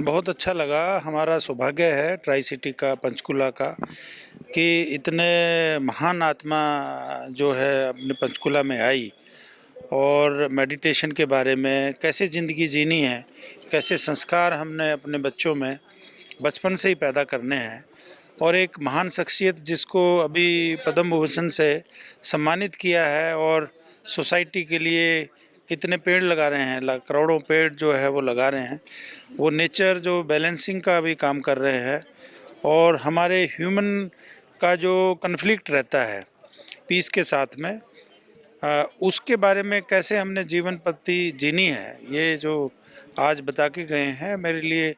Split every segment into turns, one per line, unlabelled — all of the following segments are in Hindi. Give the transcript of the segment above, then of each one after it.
बहुत अच्छा लगा। हमारा सौभाग्य है ट्राई सिटी का, पंचकुला का, कि इतने महान आत्मा जो है अपने पंचकुला में आई और मेडिटेशन के बारे में, कैसे ज़िंदगी जीनी है, कैसे संस्कार हमने अपने बच्चों में बचपन से ही पैदा करने हैं। और एक महान शख्सियत जिसको अभी पद्म भूषण से सम्मानित किया है, और सोसाइटी के लिए कितने पेड़ लगा रहे हैं, करोड़ों पेड़ जो है वो लगा रहे हैं। वो नेचर जो बैलेंसिंग का भी काम कर रहे हैं, और हमारे ह्यूमन का जो कन्फ्लिक्ट रहता है पीस के साथ में, उसके बारे में कैसे हमने जीवन पद्धति जीनी है, ये जो आज बता के गए हैं, मेरे लिए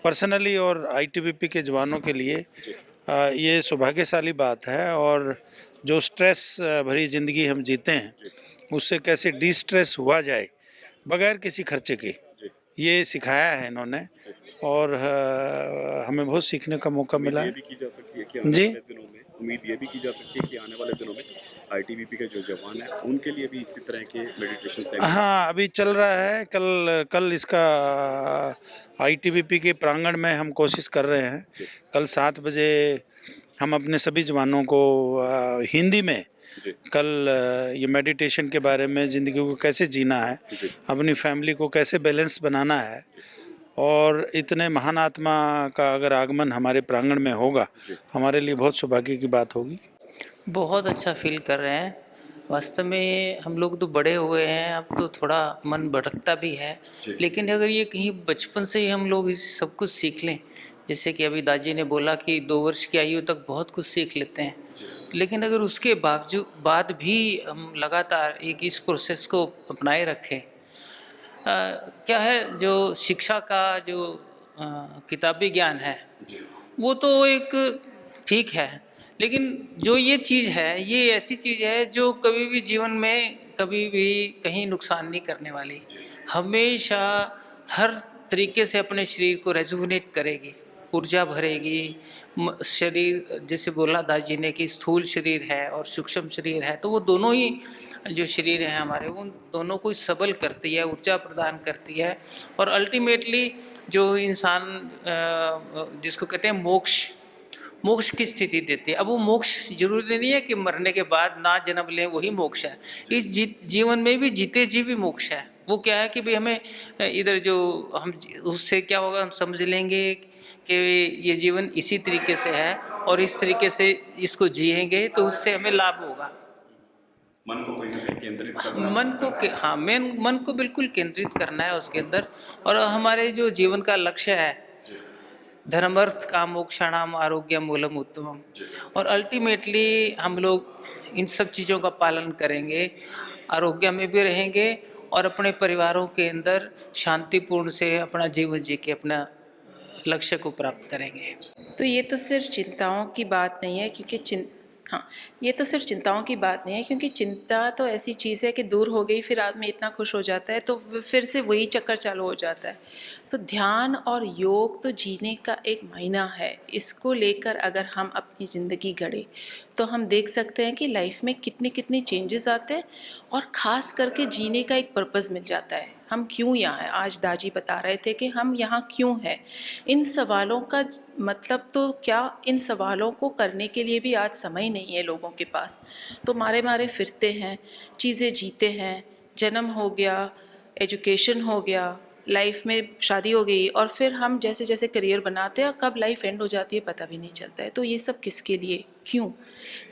पर्सनली और आईटीबीपी के जवानों के लिए ये सौभाग्यशाली बात है। और जो स्ट्रेस भरी ज़िंदगी हम जीते हैं, उससे कैसे डी स्ट्रेस हुआ जाए बगैर किसी खर्चे के, ये सिखाया है इन्होंने। और हमें बहुत सीखने का मौका मिला है। जी,
उम्मीद ये भी की जा सकती है कि आने वाले दिनों में आईटीबीपी के जो जवान हैं उनके लिए भी इसी तरह के मेडिटेशन सेंटर।
हाँ, अभी चल रहा है। कल इसका आईटीबीपी के प्रांगण में हम कोशिश कर रहे हैं। कल 7 बजे हम अपने सभी जवानों को हिंदी में कल ये मेडिटेशन के बारे में, ज़िंदगी को कैसे जीना है, अपनी फैमिली को कैसे बैलेंस बनाना है, और इतने महान आत्मा का अगर आगमन हमारे प्रांगण में होगा, हमारे लिए बहुत सौभाग्य की बात होगी।
बहुत अच्छा फील कर रहे हैं। वास्तव में हम लोग तो बड़े हो गए हैं, अब तो थोड़ा मन भटकता भी है, लेकिन अगर ये कहीं बचपन से ही हम लोग इस सब कुछ सीख लें, जैसे कि अभी दादी ने बोला कि 2 वर्ष की आयु तक बहुत कुछ सीख लेते हैं, लेकिन अगर उसके बाद भी हम लगातार एक इस प्रोसेस को अपनाए रखें, क्या है जो शिक्षा का जो किताबी ज्ञान है वो तो एक ठीक है, लेकिन जो ये चीज़ है ये ऐसी चीज़ है जो कभी भी जीवन में कभी भी कहीं नुकसान नहीं करने वाली। हमेशा हर तरीके से अपने शरीर को रेजुविनेट करेगी, ऊर्जा भरेगी। शरीर जैसे बोला दाजी ने कि स्थूल शरीर है और सूक्ष्म शरीर है, तो वो दोनों ही जो शरीर हैं हमारे, उन दोनों को सबल करती है, ऊर्जा प्रदान करती है। और अल्टीमेटली जो इंसान जिसको कहते हैं मोक्ष की स्थिति देती है। अब वो मोक्ष जरूरी नहीं है कि मरने के बाद ना जन्म लें वही मोक्ष है। इस जीवन में भी जीते जी भी मोक्ष है। वो क्या है कि भाई हमें इधर जो हम उससे क्या होगा, हम समझ लेंगे कि ये जीवन इसी तरीके से है और इस तरीके से इसको जिएंगे तो उससे हमें लाभ होगा।
मन को कोई ना कहीं केंद्रित करना,
हाँ, मन को बिल्कुल केंद्रित करना है उसके अंदर। और हमारे जो जीवन का लक्ष्य है, धर्मर्थ काम मोक्षाणाम आरोग्य मूलम उत्तमम, और अल्टीमेटली हम लोग इन सब चीज़ों का पालन करेंगे, आरोग्य में भी रहेंगे और अपने परिवारों के अंदर शांतिपूर्ण से अपना जीवन जी के अपना लक्ष्य को प्राप्त करेंगे।
तो ये तो सिर्फ चिंताओं की बात नहीं है, क्योंकि हाँ, ये तो सिर्फ चिंताओं की बात नहीं है, क्योंकि चिंता तो ऐसी चीज़ है कि दूर हो गई फिर आदमी इतना खुश हो जाता है तो फिर से वही चक्कर चालू हो जाता है। तो ध्यान और योग तो जीने का एक मायना है। इसको लेकर अगर हम अपनी ज़िंदगी गढ़े तो हम देख सकते हैं कि लाइफ में कितने कितने चेंजेस आते हैं और ख़ास करके जीने का एक पर्पज़ मिल जाता है। हम क्यों यहाँ हैं, आज दाजी बता रहे थे कि हम यहाँ क्यों हैं। इन सवालों का मतलब तो क्या, इन सवालों को करने के लिए भी आज समय नहीं है लोगों के पास, तो मारे मारे फिरते हैं, चीज़ें जीते हैं। जन्म हो गया, एजुकेशन हो गया, लाइफ में शादी हो गई, और फिर हम जैसे जैसे करियर बनाते हैं कब लाइफ एंड हो जाती है पता भी नहीं चलता है। तो ये सब किसके लिए, क्यों,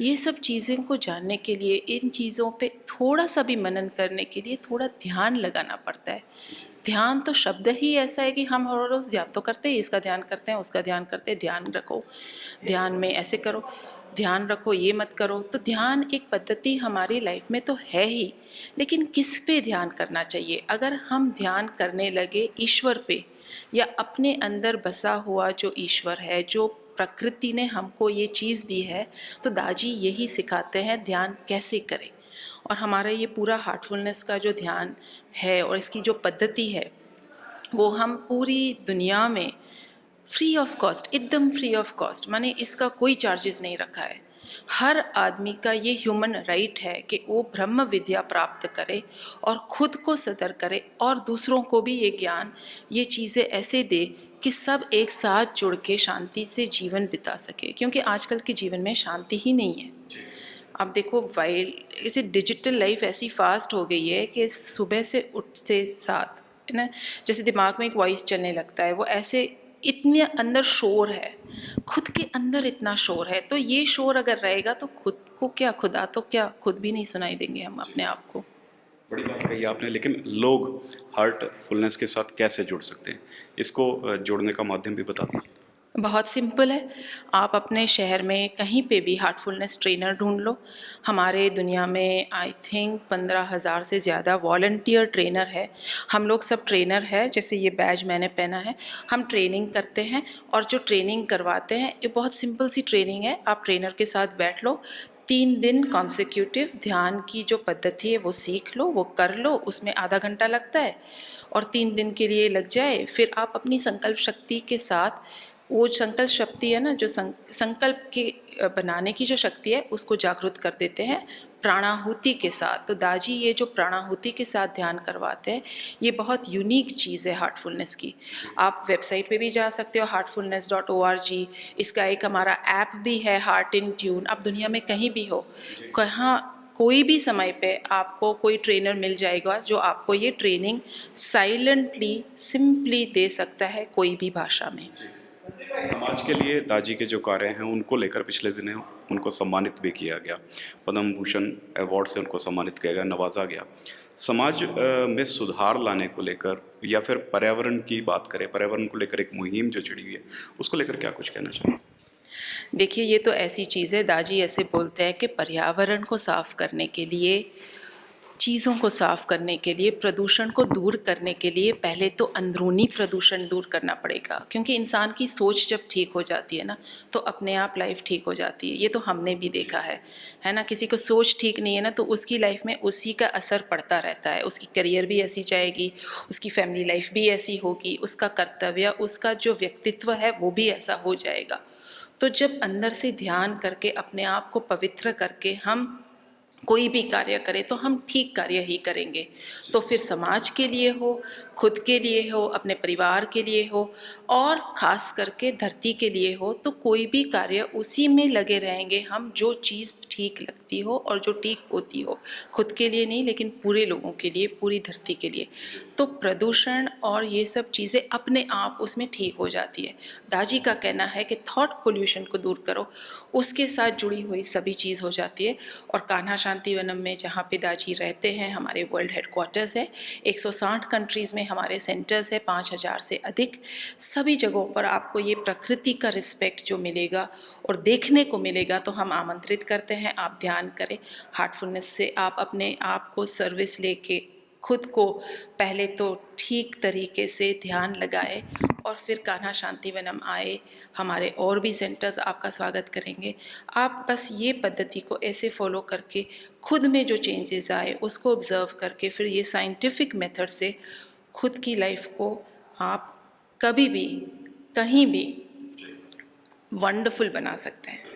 ये सब चीज़ें को जानने के लिए, इन चीज़ों पे थोड़ा सा भी मनन करने के लिए थोड़ा ध्यान लगाना पड़ता है। ध्यान तो शब्द ही ऐसा है कि हम हर रोज़ ध्यान तो करते हैं, इसका ध्यान करते हैं, उसका ध्यान करते हैं, ध्यान रखो, ध्यान में ऐसे करो, ध्यान रखो, ये मत करो। तो ध्यान एक पद्धति हमारी लाइफ में तो है ही, लेकिन किस पे ध्यान करना चाहिए। अगर हम ध्यान करने लगे ईश्वर पे, या अपने अंदर बसा हुआ जो ईश्वर है, जो प्रकृति ने हमको ये चीज़ दी है, तो दाजी यही सिखाते हैं ध्यान कैसे करें। और हमारा ये पूरा हार्टफुलनेस का जो ध्यान है और इसकी जो पद्धति है, वो हम पूरी दुनिया में फ्री ऑफ कॉस्ट, एकदम फ्री ऑफ कॉस्ट, माने इसका कोई चार्जेस नहीं रखा है। हर आदमी का ये ह्यूमन राइट है कि वो ब्रह्म विद्या प्राप्त करे और खुद को सदर करे और दूसरों को भी ये ज्ञान, ये चीज़ें ऐसे दे कि सब एक साथ जुड़ के शांति से जीवन बिता सके, क्योंकि आजकल के जीवन में शांति ही नहीं है। अब देखो वाइल्ड ऐसे डिजिटल लाइफ ऐसी फास्ट हो गई है कि सुबह से उठते साथ है ना, जैसे दिमाग में एक वॉइस चलने लगता है, वो ऐसे इतने अंदर शोर है, खुद के अंदर इतना शोर है। तो ये शोर अगर रहेगा तो खुद को क्या, खुदा तो क्या, खुद भी नहीं सुनाई देंगे हम अपने आप को।
बड़ी बात कही आपने, लेकिन लोग हार्टफुलनेस के साथ कैसे जुड़ सकते हैं, इसको जोड़ने का माध्यम भी बता दीजिए।
बहुत सिंपल है, आप अपने शहर में कहीं पे भी हार्टफुलनेस ट्रेनर ढूंढ लो। हमारे दुनिया में आई थिंक 15,000 से ज़्यादा वॉलंटियर ट्रेनर है। हम लोग सब ट्रेनर है, जैसे ये बैज मैंने पहना है, हम ट्रेनिंग करते हैं और जो ट्रेनिंग करवाते हैं ये बहुत सिंपल सी ट्रेनिंग है। आप ट्रेनर के साथ बैठ लो, 3 दिन कॉन्सेक्यूटिव ध्यान की जो पद्धति है वो सीख लो, वो कर लो, उसमें आधा घंटा लगता है और 3 दिन के लिए लग जाए। फिर आप अपनी संकल्प शक्ति के साथ, वो संकल्प शक्ति है ना, जो संकल्प के बनाने की जो शक्ति है उसको जागृत कर देते हैं प्राणाहुति के साथ। तो दाजी ये जो प्राणाहुति के साथ ध्यान करवाते हैं, ये बहुत यूनिक चीज़ है हार्टफुलनेस की। आप वेबसाइट पे भी जा सकते हो heartfulness.org। इसका एक हमारा ऐप भी है हार्ट इन ट्यून। आप दुनिया में कहीं भी हो, कहाँ कोई भी समय पे आपको कोई ट्रेनर मिल जाएगा जो आपको ये ट्रेनिंग साइलेंटली सिंपली दे सकता है, कोई भी भाषा में।
समाज के लिए दाजी के जो कार्य हैं उनको लेकर पिछले दिनों उनको सम्मानित भी किया गया, पद्म भूषण अवार्ड से उनको सम्मानित किया गया, नवाजा गया। समाज में सुधार लाने को लेकर या फिर पर्यावरण की बात करें, पर्यावरण को लेकर एक मुहिम जो छिड़ी हुई है, उसको लेकर क्या कुछ कहना चाहिए?
देखिए, ये तो ऐसी चीज़ है, दाजी ऐसे बोलते हैं कि पर्यावरण को साफ करने के लिए, चीज़ों को साफ करने के लिए, प्रदूषण को दूर करने के लिए पहले तो अंदरूनी प्रदूषण दूर करना पड़ेगा, क्योंकि इंसान की सोच जब ठीक हो जाती है ना तो अपने आप लाइफ ठीक हो जाती है। ये तो हमने भी देखा है ना। किसी को सोच ठीक नहीं है ना तो उसकी लाइफ में उसी का असर पड़ता रहता है, उसकी करियर भी ऐसी जाएगी, उसकी फैमिली लाइफ भी ऐसी होगी, उसका कर्तव्य, उसका जो व्यक्तित्व है वो भी ऐसा हो जाएगा। तो जब अंदर से ध्यान करके अपने आप को पवित्र करके हम कोई भी कार्य करें तो हम ठीक कार्य ही करेंगे। तो फिर समाज के लिए हो, खुद के लिए हो, अपने परिवार के लिए हो और ख़ास करके धरती के लिए हो, तो कोई भी कार्य उसी में लगे रहेंगे हम जो चीज़ ठीक लगती हो और जो ठीक होती हो, खुद के लिए नहीं लेकिन पूरे लोगों के लिए, पूरी धरती के लिए। तो प्रदूषण और ये सब चीज़ें अपने आप उसमें ठीक हो जाती है। दाजी का कहना है कि थॉट पोल्यूशन को दूर करो, उसके साथ जुड़ी हुई सभी चीज़ हो जाती है। और कान्हा शांतिवनम में जहाँ पे दाजी रहते हैं, हमारे वर्ल्ड हेडक्वार्टर्स है, 160 कंट्रीज़ में हमारे सेंटर्स है, 5,000 से अधिक। सभी जगहों पर आपको ये प्रकृति का रिस्पेक्ट जो मिलेगा और देखने को मिलेगा, तो हम आमंत्रित करते हैं आप ध्यान करें। हार्टफुलनेस से आप अपने आप को सर्विस लेके खुद को पहले तो ठीक तरीके से ध्यान लगाए और फिर कान्हा शांतिवनम आए। हमारे और भी सेंटर्स आपका स्वागत करेंगे। आप बस ये पद्धति को ऐसे फॉलो करके खुद में जो चेंजेस आए उसको ऑब्ज़र्व करके फिर ये साइंटिफिक मेथड से खुद की लाइफ को आप कभी भी कहीं भी वंडरफुल बना सकते हैं।